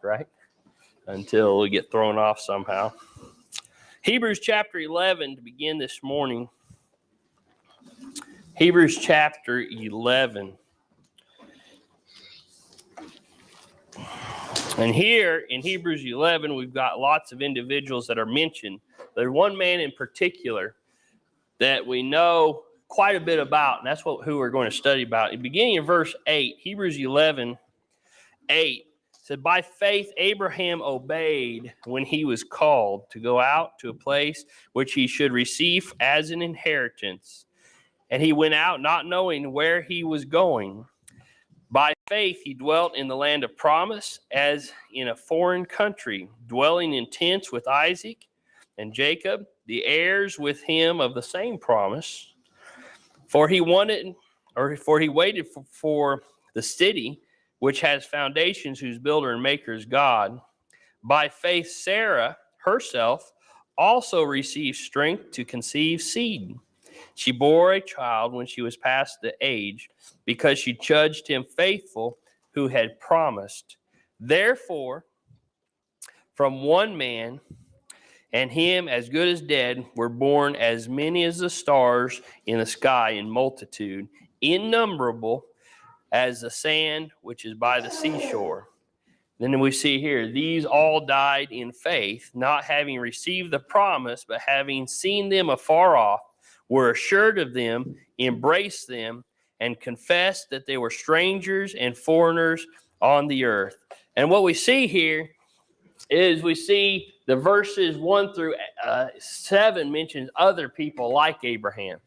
right? Until we get thrown off somehow. Hebrews chapter 11 to begin this morning. Hebrews chapter 11. And here in Hebrews 11, we've got lots of individuals that are mentioned. There's one man in particular that we know quite a bit about, and that's who we're going to study about. Beginning in verse 8, Hebrews 11, 8, said, "By faith Abraham obeyed when he was called to go out to a place which he should receive as an inheritance. And he went out not knowing where he was going. By faith he dwelt in the land of promise as in a foreign country, dwelling in tents with Isaac and Jacob, the heirs with him of the same promise. For he waited for the city which has foundations, whose builder and maker is God. By faith Sarah herself also received strength to conceive seed. She bore a child when she was past the age, because she judged him faithful who had promised. Therefore, from one man, and him as good as dead, were born as many as the stars in the sky in multitude, innumerable as the sand which is by the seashore. Then we see here, these all died in faith, not having received the promise, but having seen them afar off, were assured of them, embraced them, and confessed that they were strangers and foreigners on the earth." And what we see here is we see the verses 1 through 7 mentions other people like Abraham.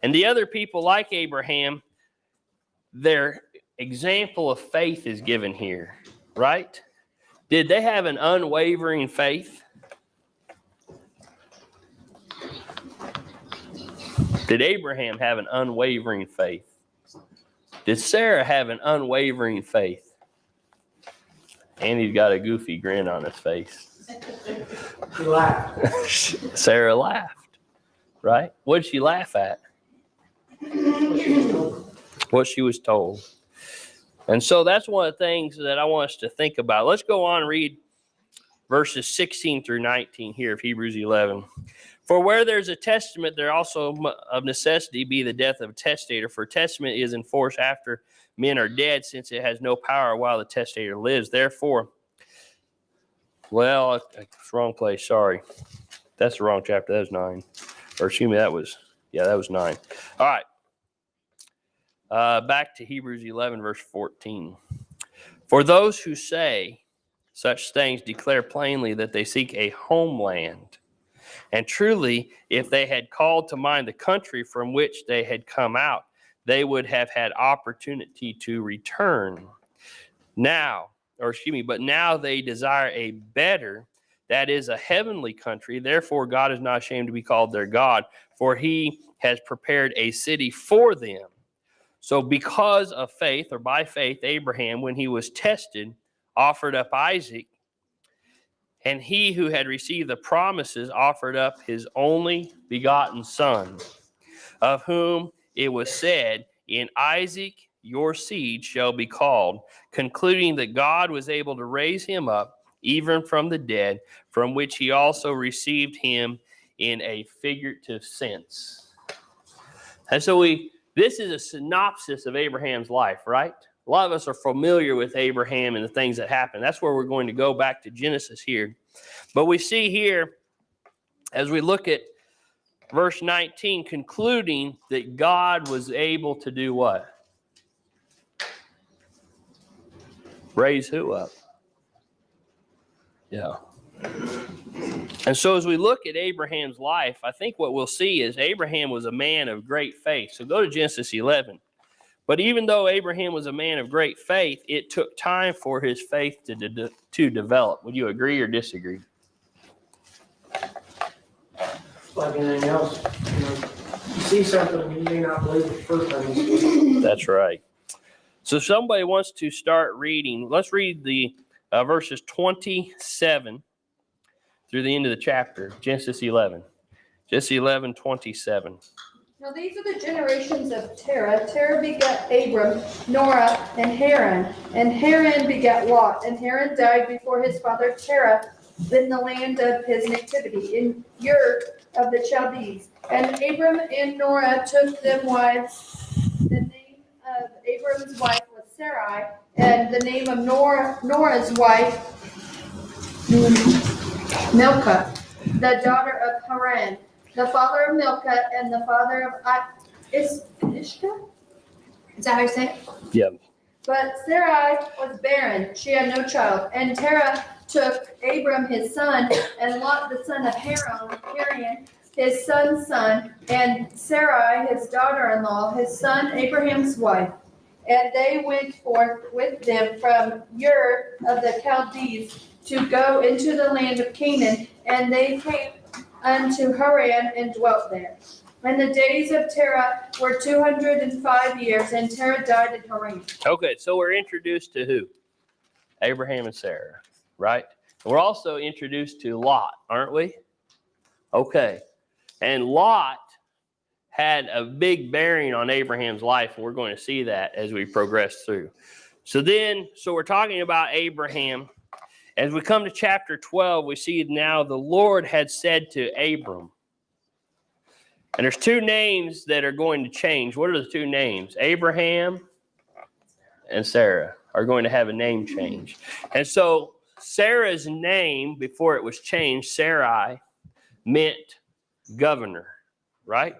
And the other people like Abraham, their example of faith is given here, right? Did they have an unwavering faith? Did Abraham have an unwavering faith? Did Sarah have an unwavering faith? Andy's got a goofy grin on his face. She laughed. Sarah laughed, right? What did she laugh at? What she was told. And so that's one of the things that I want us to think about. Let's go on and read verses 16 through 19 here of Hebrews 11. "For where there's a testament, there also of necessity be the death of a testator. For testament is in force after men are dead, since it has no power while the testator lives. Therefore," well, it's wrong place, sorry. That's the wrong chapter, that was 9. Or excuse me, that was 9. All right. Back to Hebrews 11, verse 14. "For those who say such things declare plainly that they seek a homeland. And truly, if they had called to mind the country from which they had come out, they would have had opportunity to return. But now they desire a better, that is a heavenly country. Therefore, God is not ashamed to be called their God, for he has prepared a city for them. So because of faith, or by faith, Abraham, when he was tested, offered up Isaac. And he who had received the promises offered up his only begotten son, of whom it was said, in Isaac your seed shall be called, concluding that God was able to raise him up even from the dead, from which he also received him in a figurative sense." And so this is a synopsis of Abraham's life, right? A lot of us are familiar with Abraham and the things that happened. That's where we're going to go back to Genesis here. But we see here, as we look at verse 19, concluding that God was able to do what? Raise who up? Yeah. And so as we look at Abraham's life, I think what we'll see is Abraham was a man of great faith. So go to Genesis 11. But even though Abraham was a man of great faith, it took time for his faith to develop. Would you agree or disagree? Like anything else, you see something you may not believe the first time you see it. That's right. So if somebody wants to start reading, let's read the verses 27 through the end of the chapter, Genesis 11. Genesis 11, 27. Now these are the generations of Terah. Terah begat Abram, Norah, and Haran. And Haran begat Lot. And Haran died before his father Terah in the land of his nativity, in Ur of the Chaldees. And Abram and Norah took them wives. The name of Abram's wife was Sarai, and the name of Norah's wife, Milcah, the daughter of Haran, the father of Milcah, and the father of Ishka? Is that how you say it? Yeah. But Sarai was barren, she had no child. And Terah took Abram his son, and Lot the son of Haran, his son's son, and Sarai his daughter-in-law, his son Abraham's wife. And they went forth with them from Ur of the Chaldees to go into the land of Canaan, and they came unto Haran and dwelt there. And the days of Terah were 205 years, and Terah died in Haran. Okay, so we're introduced to who? Abraham and Sarah, right? We're also introduced to Lot, aren't we? Okay. And Lot had a big bearing on Abraham's life, and we're going to see that as we progress through. So we're talking about Abraham. As we come to chapter 12, we see now the Lord had said to Abram, and there's two names that are going to change. What are the two names? Abraham and Sarah are going to have a name change. And so Sarah's name, before it was changed, Sarai, meant governor, right?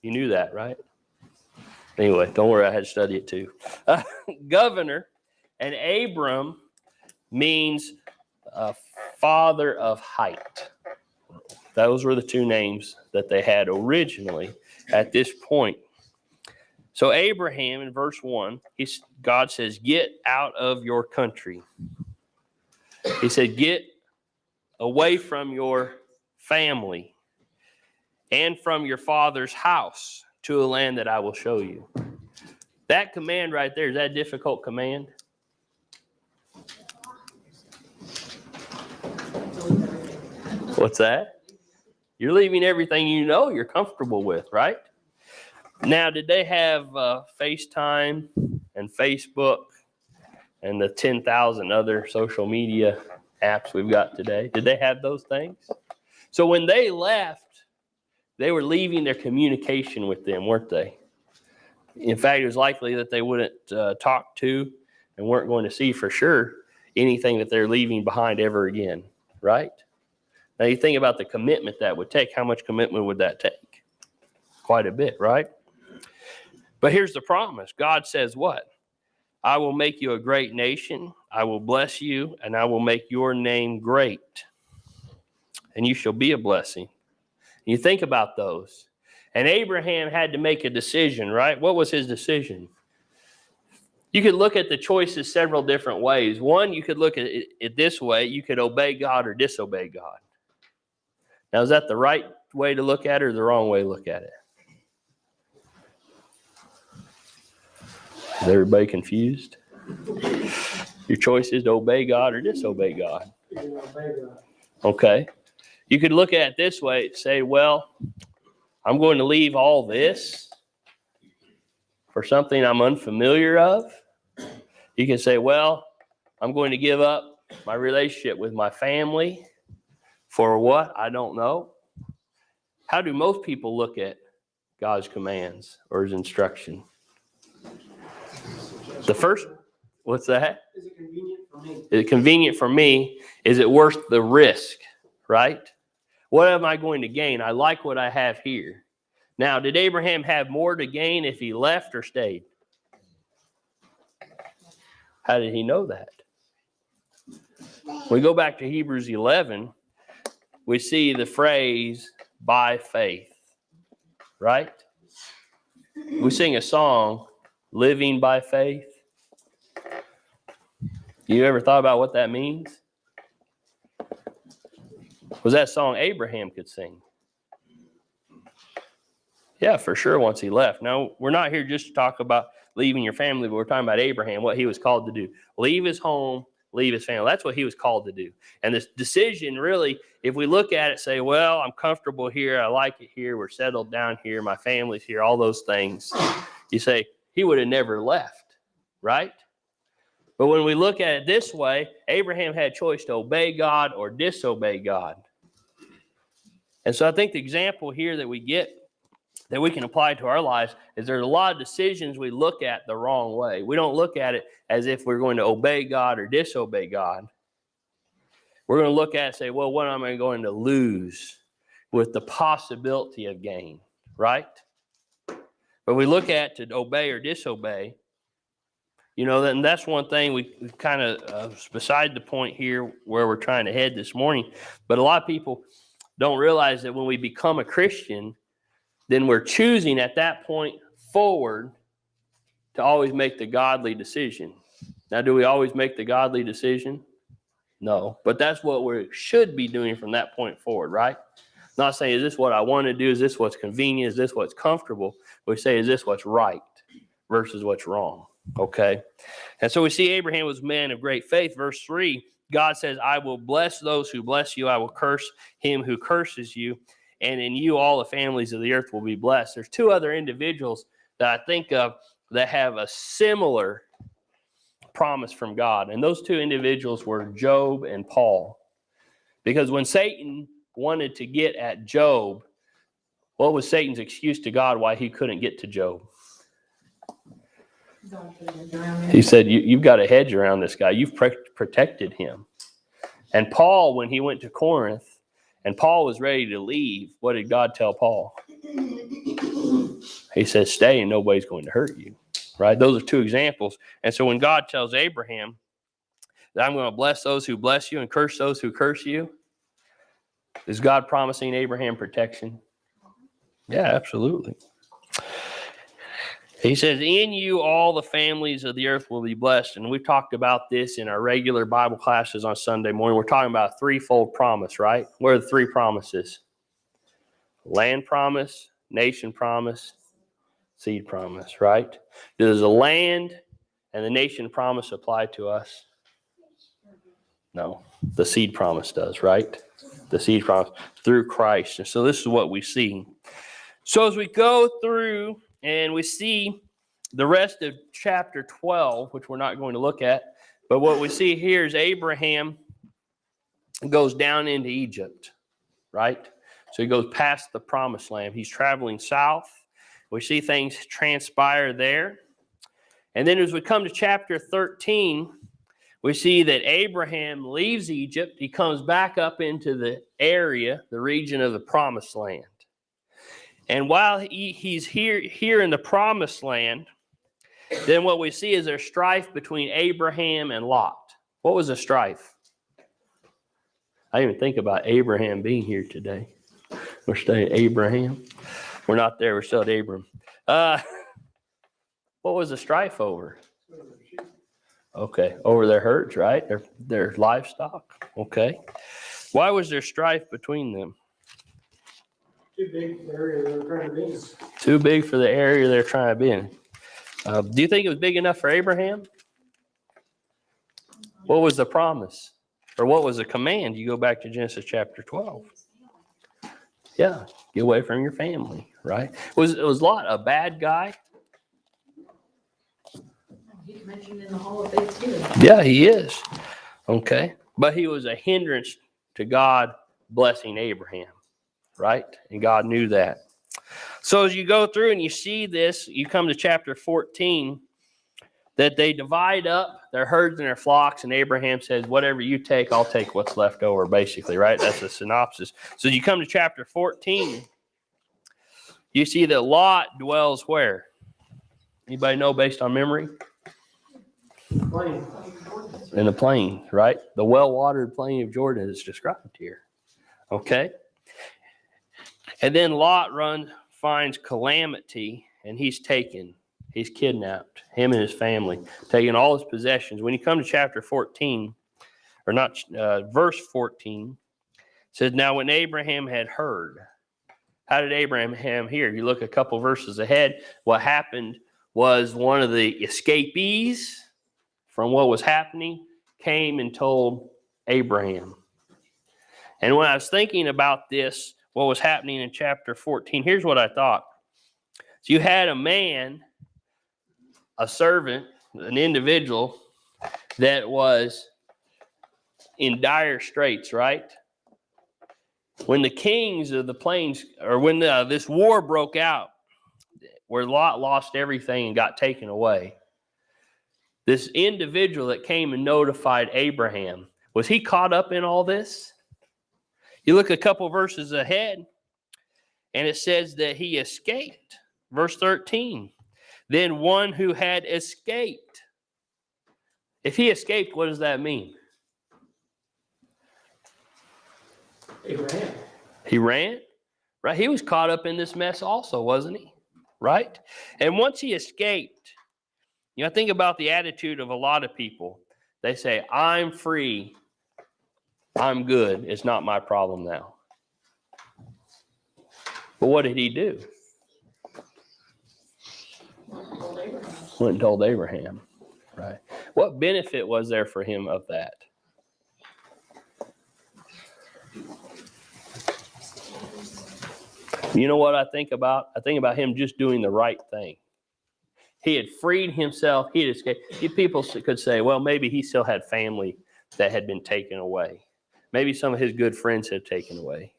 You knew that, right? Anyway, don't worry, I had to study it too. Governor, and Abram means father of height. Those were the two names that they had originally at this point. So Abraham, in verse 1, God says, get out of your country. He said, get away from your family and from your father's house to a land that I will show you. That command right there, is that a difficult command? What's that? You're leaving everything you know you're comfortable with, right? Now, did they have FaceTime and Facebook and the 10,000 other social media apps we've got today? Did they have those things? So when they left, they were leaving their communication with them, weren't they? In fact, it was likely that they wouldn't talk to and weren't going to see for sure anything that they're leaving behind ever again, right? Now you think about the commitment that would take. How much commitment would that take? Quite a bit, right? But here's the promise. God says what? I will make you a great nation. I will bless you, and I will make your name great. And you shall be a blessing. You think about those. And Abraham had to make a decision, right? What was his decision? You could look at the choices several different ways. One, you could look at it this way. You could obey God or disobey God. Now, is that the right way to look at it or the wrong way to look at it? Is everybody confused? Your choice is to obey God or disobey God. Okay. You could look at it this way, say, well, I'm going to leave all this for something I'm unfamiliar of. You can say, well, I'm going to give up my relationship with my family for what? I don't know. How do most people look at God's commands or his instruction? The first, what's that? Is it convenient for me? Is it convenient for me? Is it worth the risk, right? What am I going to gain? I like what I have here. Now, did Abraham have more to gain if he left or stayed? How did he know that? We go back to Hebrews 11, we see the phrase, by faith, right? We sing a song, living by faith. You ever thought about what that means? Was that song Abraham could sing? Yeah, for sure, once he left. Now, we're not here just to talk about leaving your family, but we're talking about Abraham, what he was called to do. Leave his home, leave his family. That's what he was called to do. And this decision really, if we look at it, say, well, I'm comfortable here. I like it here. We're settled down here. My family's here, all those things. You say, he would have never left, right? But when we look at it this way, Abraham had a choice to obey God or disobey God. And so I think the example here that we get that we can apply to our lives is there's a lot of decisions we look at the wrong way. We don't look at it as if we're going to obey God or disobey God. We're going to look at it and say, well, what am I going to lose with the possibility of gain, right? But we look at to obey or disobey, then that's one thing we kind of beside the point here where we're trying to head this morning. But a lot of people don't realize that when we become a Christian, then we're choosing at that point forward to always make the godly decision. Now, do we always make the godly decision? No, but that's what we should be doing from that point forward, right? Not saying, is this what I want to do? Is this what's convenient? Is this what's comfortable? We say, is this what's right versus what's wrong? Okay. And so we see Abraham was a man of great faith. Verse 3, God says, I will bless those who bless you. I will curse him who curses you. And in you, all the families of the earth will be blessed. There's two other individuals that I think of that have a similar promise from God. And those two individuals were Job and Paul. Because when Satan wanted to get at Job, what was Satan's excuse to God why he couldn't get to Job? He said, you've got a hedge around this guy. You've protected him. And Paul, when he went to Corinth, and Paul was ready to leave, what did God tell Paul? He said, stay and nobody's going to hurt you, right? Those are two examples. And so when God tells Abraham that I'm going to bless those who bless you and curse those who curse you, is God promising Abraham protection? Yeah, absolutely. He says, in you, all the families of the earth will be blessed. And we've talked about this in our regular Bible classes on Sunday morning. We're talking about a threefold promise, right? What are the three promises? Land promise, nation promise, seed promise, right? Does the land and the nation promise apply to us? No. The seed promise does, right? The seed promise through Christ. And so this is what we see. So as we go through and we see the rest of chapter 12, which we're not going to look at, but what we see here is Abraham goes down into Egypt, right? So he goes past the promised land. He's traveling south. We see things transpire there. And then as we come to chapter 13, we see that Abraham leaves Egypt. He comes back up into the area, the region of the promised land. And while he's here in the promised land, then what we see is there's strife between Abraham and Lot. What was the strife? I didn't even think about Abraham being here today. We're staying at Abraham. We're not there. We're still at Abram. What was the strife over? Okay, over their herds, right? Their livestock. Okay. Why was there strife between them? Too big for the area they're trying to be in. Too big for the area they're trying to be in. Do you think it was big enough for Abraham? What was the promise? Or what was the command? You go back to Genesis chapter 12. Yeah, get away from your family, right? Was Lot a bad guy? He's mentioned in the Hall of Faith too. Yeah, he is. Okay. But he was a hindrance to God blessing Abraham, right? And God knew that. So as you go through and you see this, you come to chapter 14, that they divide up their herds and their flocks, and Abraham says, whatever you take, I'll take what's left over, basically, right? That's a synopsis. So you come to chapter 14, you see that Lot dwells where? Anybody know based on memory? Plain. In the plain, right? The well-watered plain of Jordan is described here. Okay? And then Lot finds calamity, and he's taken. He's kidnapped, him and his family, taking all his possessions. When you come to chapter 14, or not, verse 14, it says, now when Abraham had heard, how did Abraham hear? You look a couple verses ahead, what happened was one of the escapees from what was happening came and told Abraham. And when I was thinking about this, what was happening in chapter 14, here's what I thought. So you had a man, a servant, an individual that was in dire straits, right? When the kings of the plains, or when this war broke out, where Lot lost everything and got taken away, this individual that came and notified Abraham, was he caught up in all this? You look a couple verses ahead, and it says that he escaped. Verse 13. Then one who had escaped. If he escaped, what does that mean? Abraham. He ran, right? He was caught up in this mess also, wasn't he? Right? And once he escaped, think about the attitude of a lot of people. They say, I'm free. I'm good. It's not my problem now. But what did he do? Went and told Abraham. Right? What benefit was there for him of that? You know what I think about? I think about him just doing the right thing. He had freed himself. He had escaped. People could say, well, maybe he still had family that had been taken away. Maybe some of his good friends had taken away.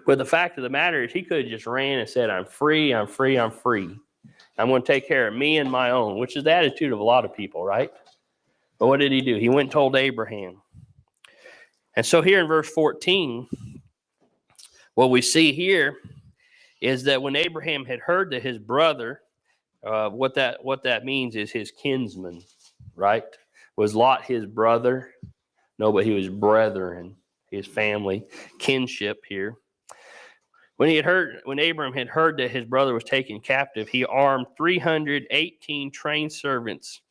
But the fact of the matter is he could have just ran and said, I'm free, I'm free, I'm free. I'm going to take care of me and my own, which is the attitude of a lot of people, right? But what did he do? He went and told Abraham. And so here in verse 14, what we see here is that when Abraham had heard that his brother, what that means is his kinsman, right? Was Lot his brother? No, but he was brethren, his family, kinship here. When Abraham had heard that his brother was taken captive, he armed 318 trained servants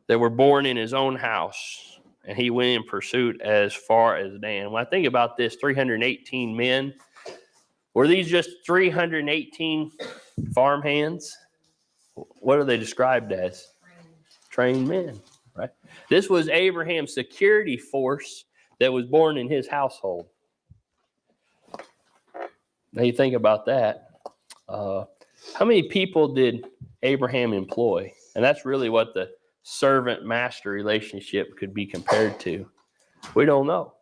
that were born in his own house, and he went in pursuit as far as Dan. When I think about this, 318 men, were these just 318 farmhands? What are they described as? Trained men, right? This was Abraham's security force that was born in his household. Now you think about that. How many people did Abraham employ? And that's really what the servant-master relationship could be compared to. We don't know.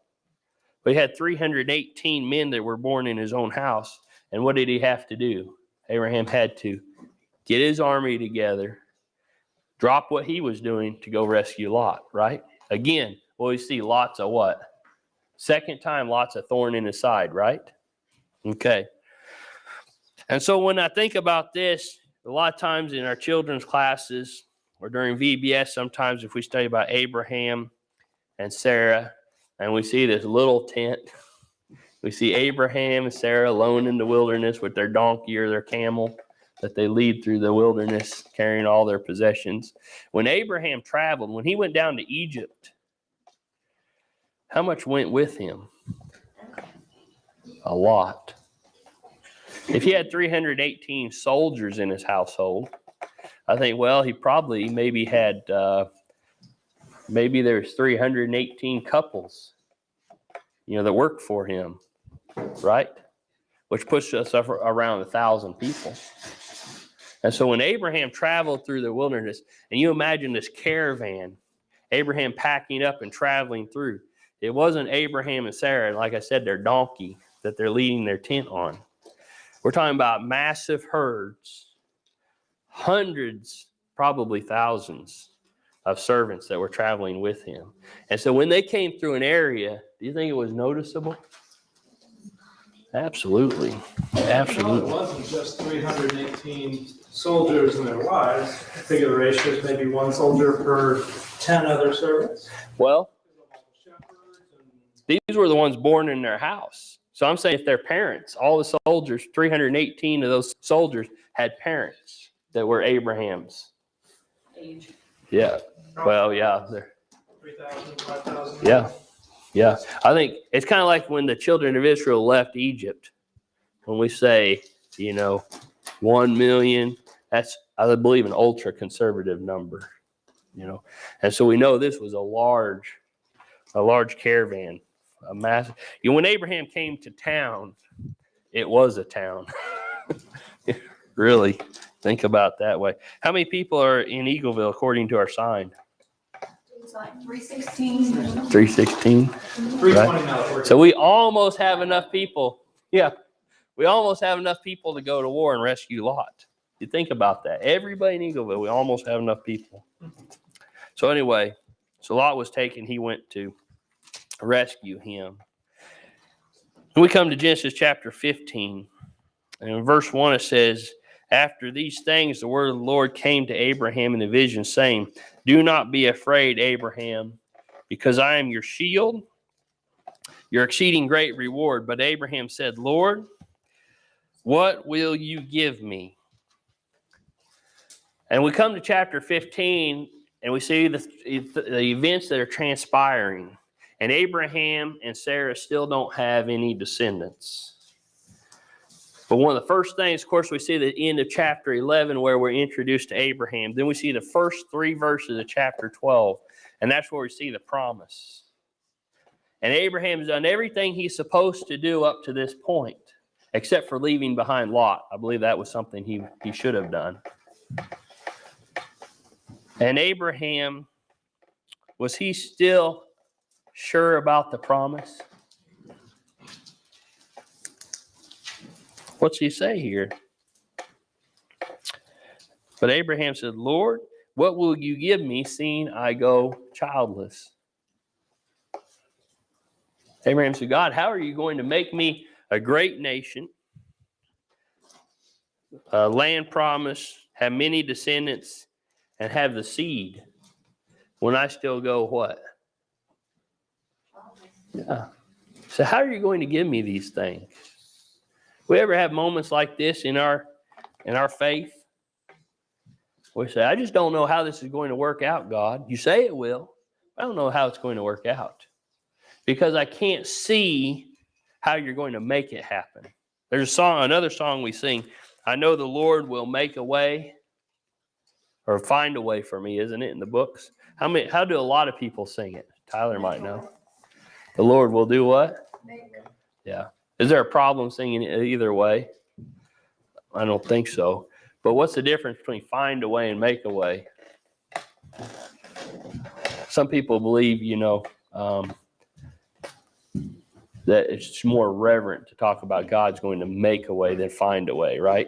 But he had 318 men that were born in his own house. And what did he have to do? Abraham had to get his army together, drop what he was doing to go rescue Lot, right? Again, well, we see Lot's a what? Second time, Lot's a thorn in his side, right? Okay. And so when I think about this, a lot of times in our children's classes or during VBS, sometimes if we study about Abraham and Sarah, and we see this little tent, we see Abraham and Sarah alone in the wilderness with their donkey or their camel that they lead through the wilderness carrying all their possessions. When Abraham traveled, when he went down to Egypt, how much went with him? A lot. If he had 318 soldiers in his household, I think, well, he probably maybe had, maybe there's 318 couples, that work for him, right? Which puts us up around 1,000 people. And so when Abraham traveled through the wilderness, and you imagine this caravan, Abraham packing up and traveling through, it wasn't Abraham and Sarah, like I said, their donkey that they're leading their tent on. We're talking about massive herds, hundreds, probably thousands of servants that were traveling with him. And so when they came through an area, do you think it was noticeable? Absolutely. Absolutely. It wasn't just 318 soldiers and their wives. I figure the ratio is maybe one soldier per 10 other servants. Well, these were the ones born in their house. So I'm saying if their parents, all the soldiers, 318 of those soldiers had parents that were Abraham's. Age. Yeah. Well, yeah. 3,000, 5,000. Yeah. Yeah. I think it's kind of like when the children of Israel left Egypt. When we say, 1 million, that's, I believe, an ultra conservative number. you know. And so we know this was a large caravan, a massive. You know, when Abraham came to town, it was a town. Really, think about that way. How many people are in Eagleville according to our sign? It's like 316. 316. 320 now that we're. So we almost have enough people. Yeah, we almost have enough people to go to war and rescue Lot. You think about that. Everybody in Eagleville, we almost have enough people. So anyway, so Lot was taken. He went to rescue him. And we come to Genesis chapter 15. And in verse 1 it says, after these things, the word of the Lord came to Abraham in a vision, saying, do not be afraid, Abraham, because I am your shield, your exceeding great reward. But Abraham said, Lord, what will you give me? And we come to chapter 15, and we see the events that are transpiring. And Abraham and Sarah still don't have any descendants. But one of the first things, of course, we see the end of chapter 11 where we're introduced to Abraham. Then we see the first 3 verses of chapter 12, and that's where we see the promise. And Abraham's done everything he's supposed to do up to this point, except for leaving behind Lot. I believe that was something he should have done. And Abraham, was he still sure about the promise? What's he say here? But Abraham said, Lord, what will you give me, seeing I go childless? Abraham said, God, how are you going to make me a great nation, a land promise, have many descendants, and have the seed when I still go what? Yeah. So how are you going to give me these things? We ever have moments like this in our faith? We say, I just don't know how this is going to work out, God. You say it will. I don't know how it's going to work out because I can't see how you're going to make it happen. There's another song we sing. I know the Lord will make a way or find a way for me, isn't it, in the books? How do a lot of people sing it? Tyler might know. The Lord will do what? Yeah. Is there a problem singing it either way? I don't think so. But what's the difference between find a way and make a way? Some people believe, that it's more reverent to talk about God's going to make a way than find a way, right?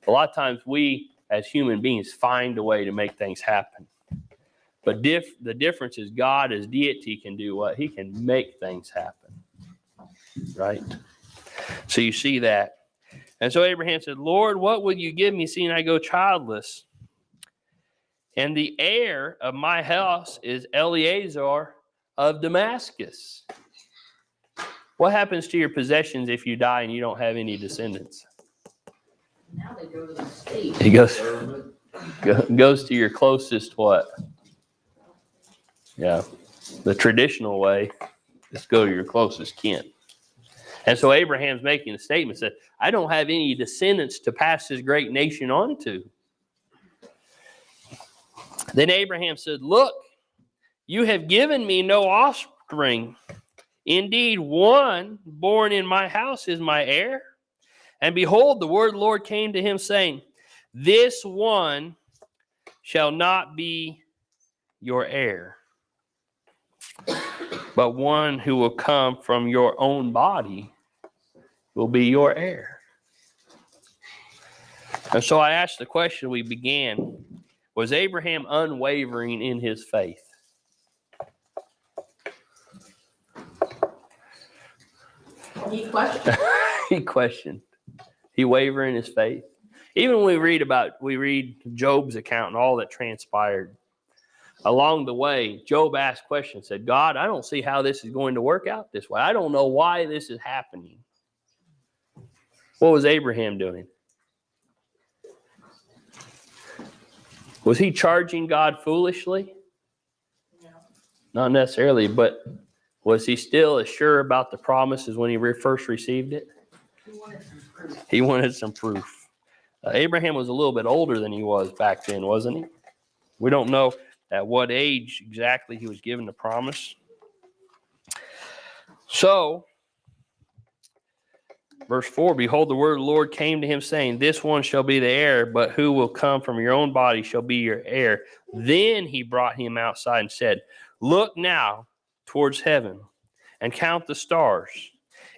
A lot of times we, as human beings, find a way to make things happen. But the difference is God, as deity, can do what? He can make things happen, right? So you see that. And so Abraham said, Lord, what will you give me, seeing I go childless? And the heir of my house is Eliezer of Damascus. What happens to your possessions if you die and you don't have any descendants? Now they go to the state. He goes to your closest what? Yeah, the traditional way is go to your closest kin. And so Abraham's making a statement that I don't have any descendants to pass this great nation on to. Then Abraham said, look, you have given me no offspring. Indeed, one born in my house is my heir. And behold, the word of the Lord came to him, saying, this one shall not be your heir, but one who will come from your own body will be your heir. And so I asked the question we began, was Abraham unwavering in his faith? He questioned. He questioned. He wavered in his faith. Even when we read Job's account and all that transpired. Along the way, Job asked questions, said, God, I don't see how this is going to work out this way. I don't know why this is happening. What was Abraham doing? Was he charging God foolishly? No. Not necessarily, but was he still as sure about the promises when he first received it? He wanted some proof. He wanted some proof. Abraham was a little bit older than he was back then, wasn't he? We don't know. at what age exactly he was given the promise. So, verse 4, behold, the word of the Lord came to him, saying, this one shall be the heir, but who will come from your own body shall be your heir. Then he brought him outside and said, look now towards heaven and count the stars.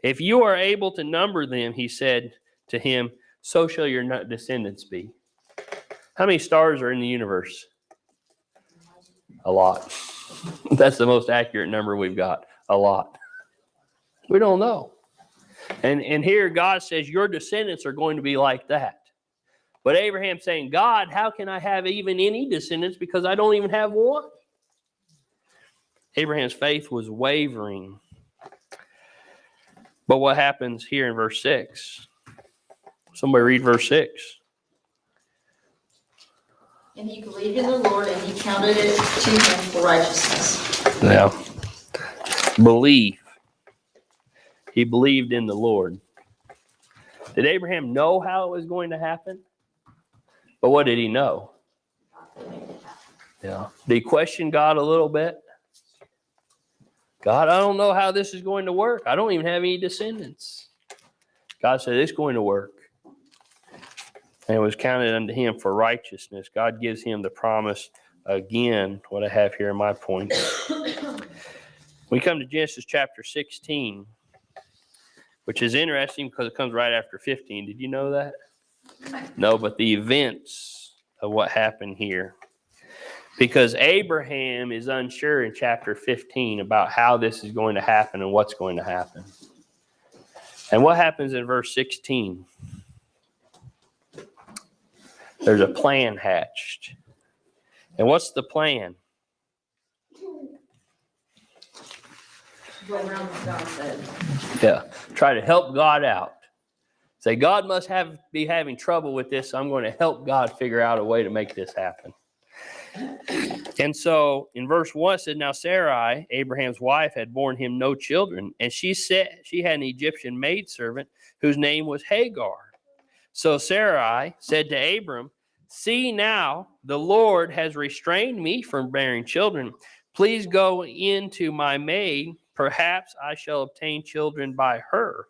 If you are able to number them, he said to him, so shall your descendants be. How many stars are in the universe? A lot. That's the most accurate number we've got. A lot. We don't know. And here God says your descendants are going to be like that. But Abraham's saying, God, how can I have even any descendants because I don't even have one? Abraham's faith was wavering. But what happens here in verse 6? Somebody read verse 6. And he believed in the Lord, and he counted it to him for righteousness. Yeah. Believe. He believed in the Lord. Did Abraham know how it was going to happen? But what did he know? Yeah. Did he question God a little bit? God, I don't know how this is going to work. I don't even have any descendants. God said, it's going to work. And it was counted unto him for righteousness. God gives him the promise again, what I have here in my point. We come to Genesis chapter 16, which is interesting because it comes right after 15. Did you know that? No, but the events of what happened here. Because Abraham is unsure in chapter 15 about how this is going to happen and what's going to happen. And what happens in verse 16? There's a plan hatched. And what's the plan? Go around what God said. Yeah, try to help God out. Say, God must be having trouble with this, so I'm going to help God figure out a way to make this happen. And so in verse 1 it said, now Sarai, Abraham's wife, had borne him no children, and she said she had an Egyptian maidservant whose name was Hagar. So Sarai said to Abram, see now, the Lord has restrained me from bearing children. Please go into my maid. Perhaps I shall obtain children by her.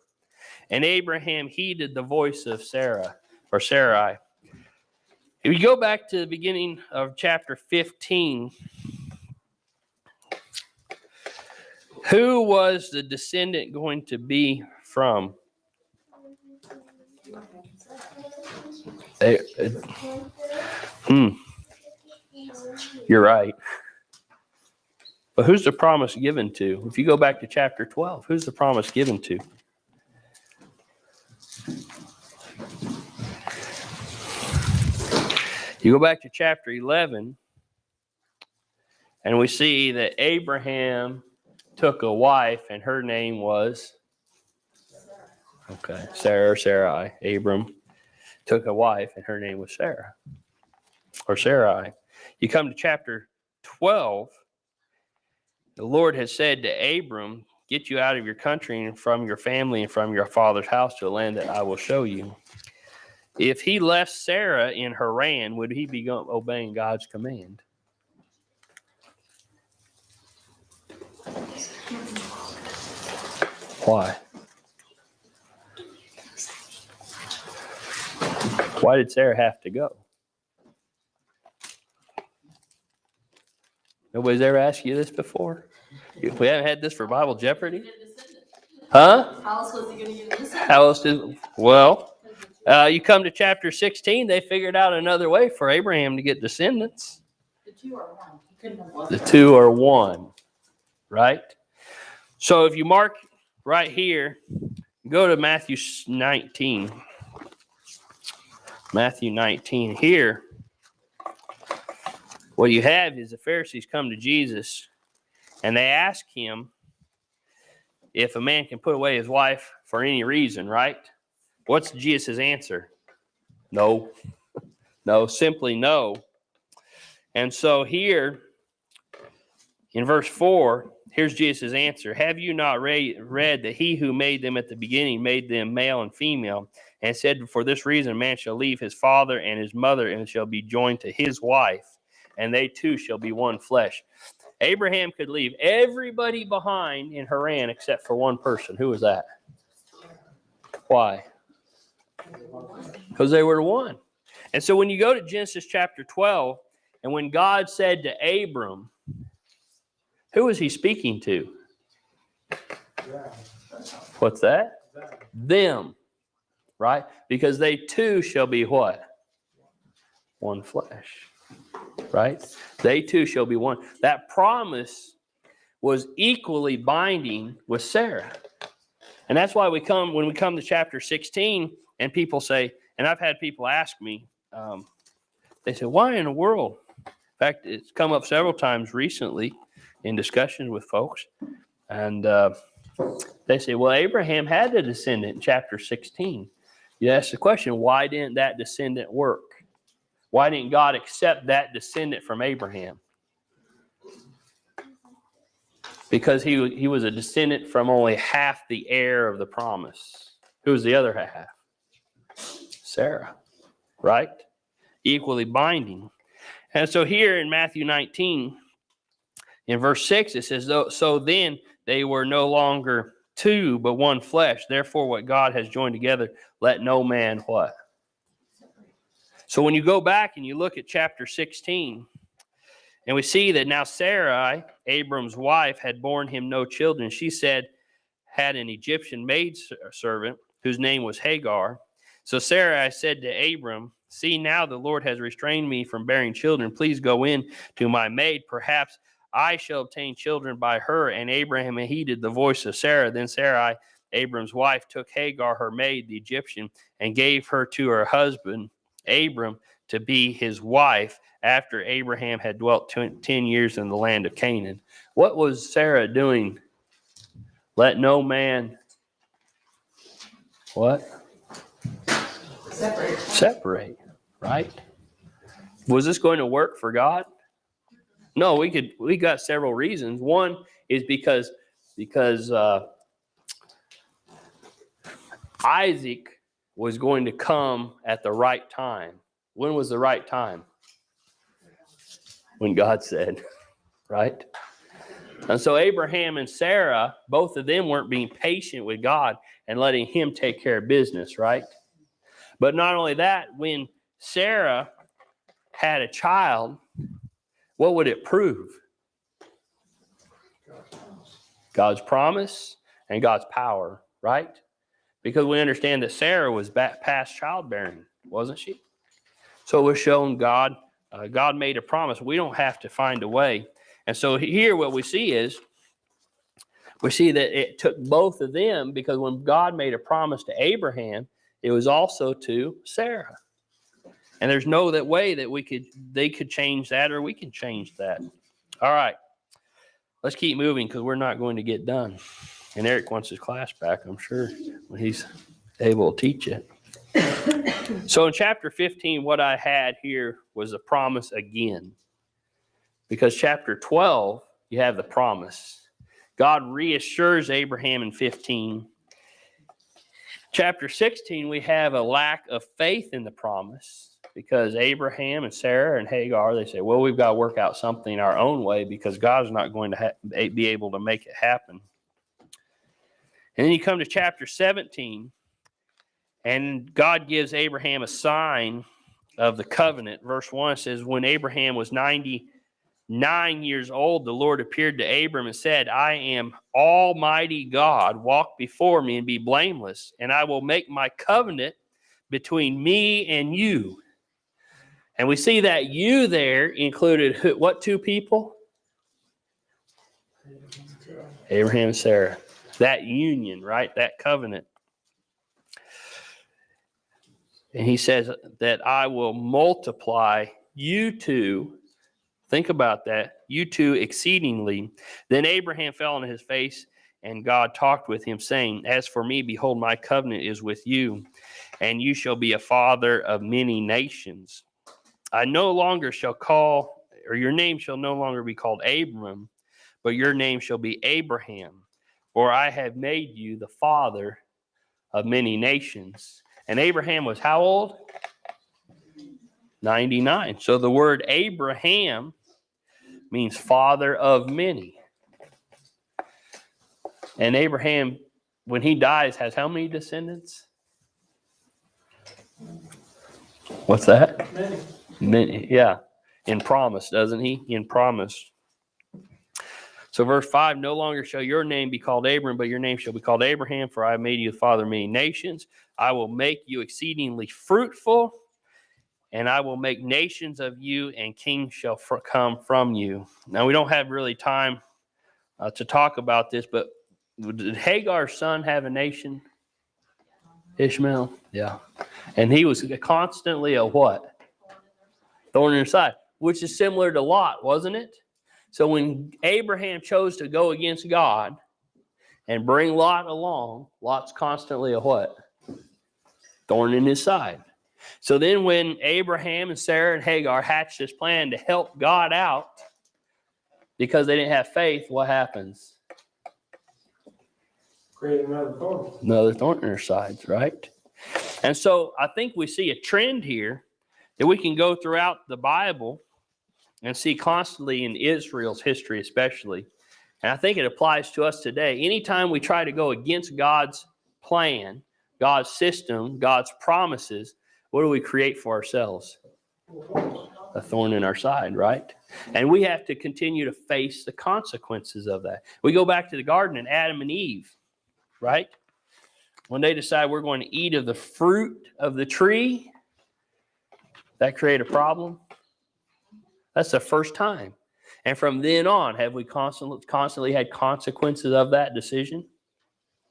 And Abraham heeded the voice of Sarah, or Sarai. If you go back to the beginning of chapter 15, who was the descendant going to be from? You're right. But who's the promise given to? If you go back to chapter 12, who's the promise given to? You go back to chapter 11, and we see that Abraham took a wife, and her name was? Okay, Sarai. Abram took a wife, and her name was Sarah, or Sarai. You come to chapter 12, the Lord has said to Abram, get you out of your country and from your family and from your father's house to a land that I will show you. If he left Sarah in Haran, would he be obeying God's command? Why? Why did Sarah have to go? Nobody's ever asked you this before? We haven't had this for Bible Jeopardy? Huh? How else was he going to get this? How else did? Well, you come to chapter 16, they figured out another way for Abraham to get descendants. The two are one. He couldn't have both. The two are one, right? So if you mark right here, go to Matthew 19. Matthew 19. Here, what you have is the Pharisees come to Jesus and they ask him if a man can put away his wife for any reason, right? What's Jesus' answer? No. No, simply no. And so here in verse 4, here's Jesus' answer. Have you not read that he who made them at the beginning made them male and female, and said, for this reason, a man shall leave his father and his mother and shall be joined to his wife, and they two shall be one flesh. Abraham could leave everybody behind in Haran except for one person. Who was that? Why? Because they were one. And so when you go to Genesis chapter 12, and when God said to Abram, who was he speaking to? What's that? Them. Right? Because they two shall be what? One flesh. Right? They two shall be one. That promise was equally binding with Sarah. And that's why when we come to chapter 16, and people say, and I've had people ask me, they say, why in the world? In fact, it's come up several times recently in discussions with folks. And they say, well, Abraham had a descendant in chapter 16. You ask the question, why didn't that descendant work? Why didn't God accept that descendant from Abraham? Because he was a descendant from only half the heir of the promise. Who was the other half? Sarah, right? Equally binding. And so here in Matthew 19, in verse 6, it says, so then they were no longer two, but one flesh. Therefore, what God has joined together, let no man what? So when you go back and you look at chapter 16, and we see that now Sarai, Abram's wife, had borne him no children. She had an Egyptian maidservant whose name was Hagar. So Sarai said to Abram, see, now the Lord has restrained me from bearing children. Please go in to my maid. Perhaps I shall obtain children by her. And Abraham heeded the voice of Sarah. Then Sarai, Abram's wife, took Hagar, her maid, the Egyptian, and gave her to her husband, Abram, to be his wife after Abraham had dwelt 10 years in the land of Canaan. What was Sarah doing? Let no man, what? Separate, right? Was this going to work for God? No, we got several reasons. One is because Isaac was going to come at the right time. When was the right time? When God said, right? And so Abraham and Sarah, both of them weren't being patient with God and letting him take care of business, right? But not only that, when Sarah had a child, what would it prove? God's promise and God's power, right? Because we understand that Sarah was past childbearing, wasn't she? So we're showing God made a promise. We don't have to find a way. And so here what we see is, we see that it took both of them, because when God made a promise to Abraham, it was also to Sarah. And there's no way that they could change that, or we can change that. All right. Let's keep moving, because we're not going to get done. And Eric wants his class back, I'm sure, when he's able to teach it. So in chapter 15, what I had here was a promise again. Because chapter 12, you have the promise. God reassures Abraham in 15. Chapter 16, we have a lack of faith in the promise, because Abraham and Sarah and Hagar, they say, well, we've got to work out something our own way, because God's not going to be able to make it happen. And then you come to chapter 17, and God gives Abraham a sign of the covenant. Verse 1 says, when Abraham was 99 years old, the Lord appeared to Abram and said, I am Almighty God. Walk before me and be blameless, and I will make my covenant between me and you. And we see that you there included what two people? Abraham and Sarah. That union, right? That covenant. And he says that I will multiply you two. Think about that. You two exceedingly. Then Abraham fell on his face, and God talked with him, saying, as for me, behold, my covenant is with you, and you shall be a father of many nations. I no longer shall call, or your name shall no longer be called Abram, but your name shall be Abraham, for I have made you the father of many nations. And Abraham was how old? 99. So the word Abraham means father of many. And Abraham, when he dies, has how many descendants? What's that? Many. Many, yeah. In promise, doesn't he? In promise. So verse 5, no longer shall your name be called Abram, but your name shall be called Abraham, for I have made you the father of many nations. I will make you exceedingly fruitful, and I will make nations of you, and kings shall come from you. Now, we don't have really time to talk about this, but did Hagar's son have a nation? Ishmael? Yeah. And he was constantly a what? Thorn in their side, which is similar to Lot, wasn't it? So when Abraham chose to go against God and bring Lot along, Lot's constantly a what? Thorn in his side. So then when Abraham and Sarah and Hagar hatched this plan to help God out because they didn't have faith, what happens? Create another thorn. Another thorn in their sides, right? And so I think we see a trend here that we can go throughout the Bible and see constantly in Israel's history especially. And I think it applies to us today. Anytime we try to go against God's plan, God's system, God's promises, what do we create for ourselves? A thorn in our side, right? And we have to continue to face the consequences of that. We go back to the garden and Adam and Eve, right? When they decide we're going to eat of the fruit of the tree, that create a problem? That's the first time. And from then on, have we constantly had consequences of that decision?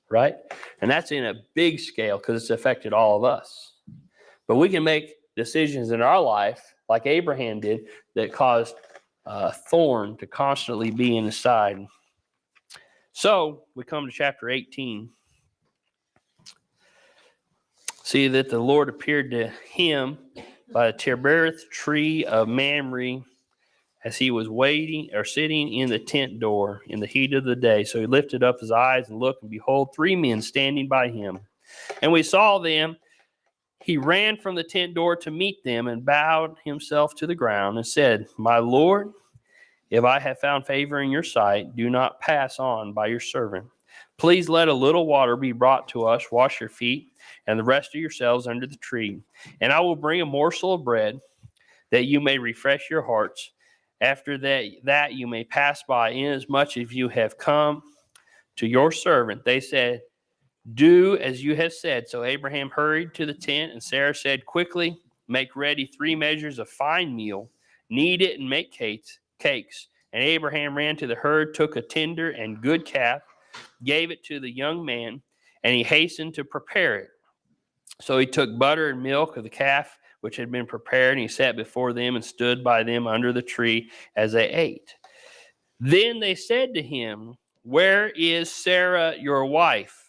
Right? And that's in a big scale because it's affected all of us. But we can make decisions in our life, like Abraham did, that caused a thorn to constantly be in the side. So we come to chapter 18. See that the Lord appeared to him by the terebinth tree of Mamre as he was waiting or sitting in the tent door in the heat of the day. So he lifted up his eyes and looked, and behold, 3 men standing by him. And we saw them. He ran from the tent door to meet them and bowed himself to the ground and said, My Lord, if I have found favor in your sight, do not pass on by your servant. Please let a little water be brought to us, wash your feet, and the rest of yourselves under the tree. And I will bring a morsel of bread, that you may refresh your hearts. After that you may pass by, inasmuch as you have come to your servant. They said, Do as you have said. So Abraham hurried to the tent, and Sarah said, Quickly, make ready 3 measures of fine meal, knead it and make cakes. And Abraham ran to the herd, took a tender and good calf, gave it to the young man, and he hastened to prepare it. So he took butter and milk of the calf, which had been prepared, and he sat before them and stood by them under the tree as they ate. Then they said to him, Where is Sarah, your wife?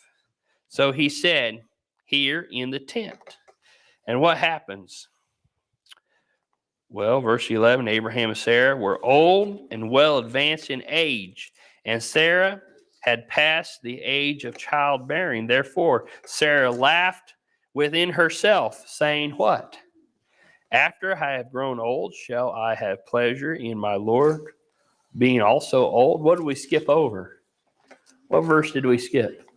So he said, Here in the tent. And what happens? Well, verse 11, Abraham and Sarah were old and well advanced in age, and Sarah had passed the age of childbearing. Therefore, Sarah laughed within herself, saying, What? After I have grown old, shall I have pleasure in my Lord being also old? What did we skip over? What verse did we skip?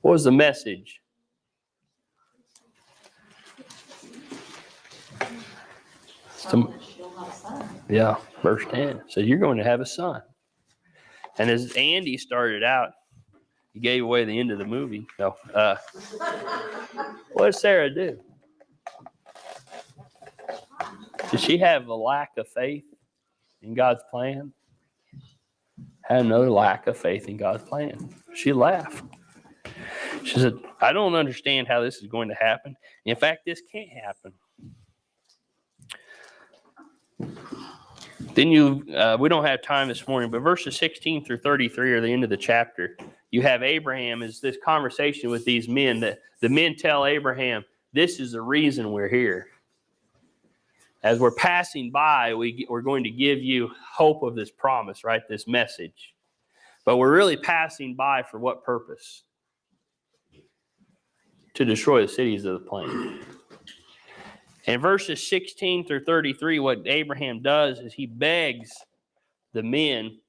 What was the message? Yeah, verse 10. So you're going to have a son. And as Andy started out, he gave away the end of the movie. No. What did Sarah do? Did she have a lack of faith in God's plan? Had another lack of faith in God's plan. She laughed. She said, I don't understand how this is going to happen. In fact, this can't happen. Then we don't have time this morning, but verses 16 through 33 are the end of the chapter. You have Abraham is this conversation with these men that the men tell Abraham, this is the reason we're here. As we're passing by, we're going to give you hope of this promise, right? This message. But we're really passing by for what purpose? To destroy the cities of the plain. In verses 16 through 33, what Abraham does is he begs the men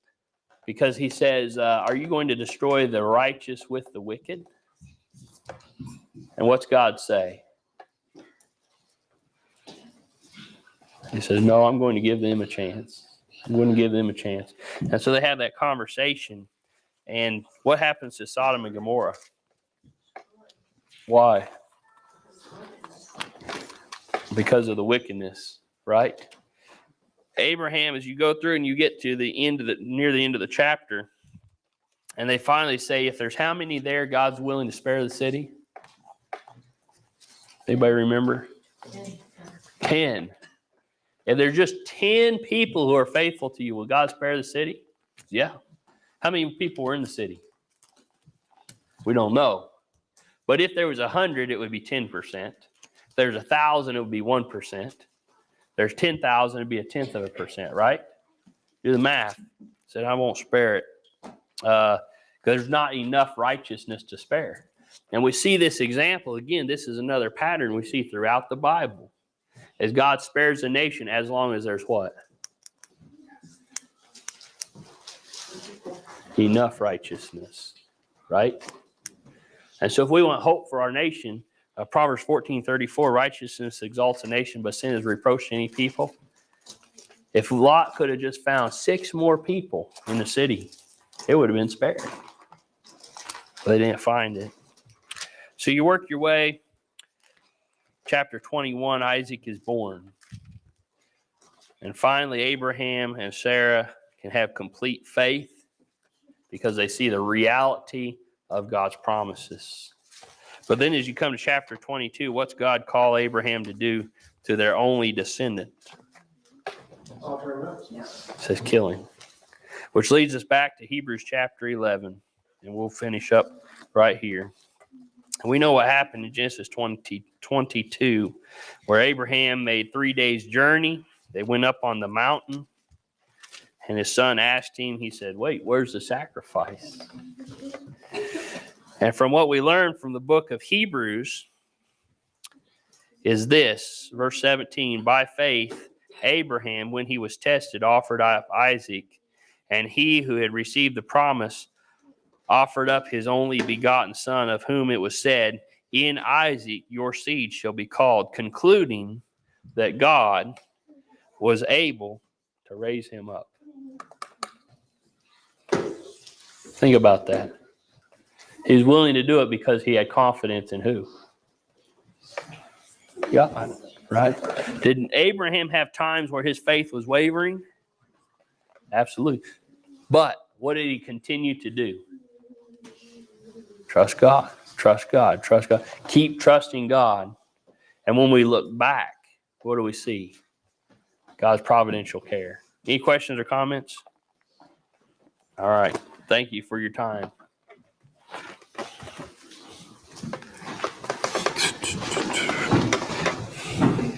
because he says, are you going to destroy the righteous with the wicked? And what's God say? He says, no, I'm going to give them a chance. I'm going to give them a chance. And so they have that conversation. And what happens to Sodom and Gomorrah? Why? Because of the wickedness, right? Abraham, as you go through and you get to the end of near the end of the chapter, and they finally say, if there's how many there, God's willing to spare the city? Anybody remember? 10. If there's just 10 people who are faithful to you, will God spare the city? Yeah. How many people were in the city? We don't know. But if there was 100, it would be 10%. If there's 1,000, it would be 1%. There's 10,000, it'd be 0.1%, right? Do the math. Said, I won't spare it. Because there's not enough righteousness to spare. And we see this example, again, this is another pattern we see throughout the Bible. As God spares the nation as long as there's what? Enough righteousness, right? And so if we want hope for our nation, Proverbs 14:34, righteousness exalts a nation, but sin is reproach to any people. If Lot could have just found 6 more people in the city, it would have been spared. But they didn't find it. So you work your way. Chapter 21, Isaac is born. And finally, Abraham and Sarah can have complete faith because they see the reality of God's promises. But then as you come to chapter 22, what's God call Abraham to do to their only descendant? Offer him up. Yeah. It says kill him. Which leads us back to Hebrews chapter 11. And we'll finish up right here. And we know what happened in Genesis 22, where Abraham made 3 days' journey. They went up on the mountain. And his son asked him, he said, wait, where's the sacrifice? And from what we learn from the book of Hebrews is this, verse 17, by faith, Abraham, when he was tested, offered up Isaac, and he who had received the promise offered up his only begotten son, of whom it was said, in Isaac your seed shall be called, concluding that God was able to raise him up. Think about that. He was willing to do it because he had confidence in who? God, right? Did Abraham have times where his faith was wavering? Absolutely. But what did he continue to do? Trust God, trust God, trust God. Keep trusting God. And when we look back, what do we see? God's providential care. Any questions or comments? All right. Thank you for your time.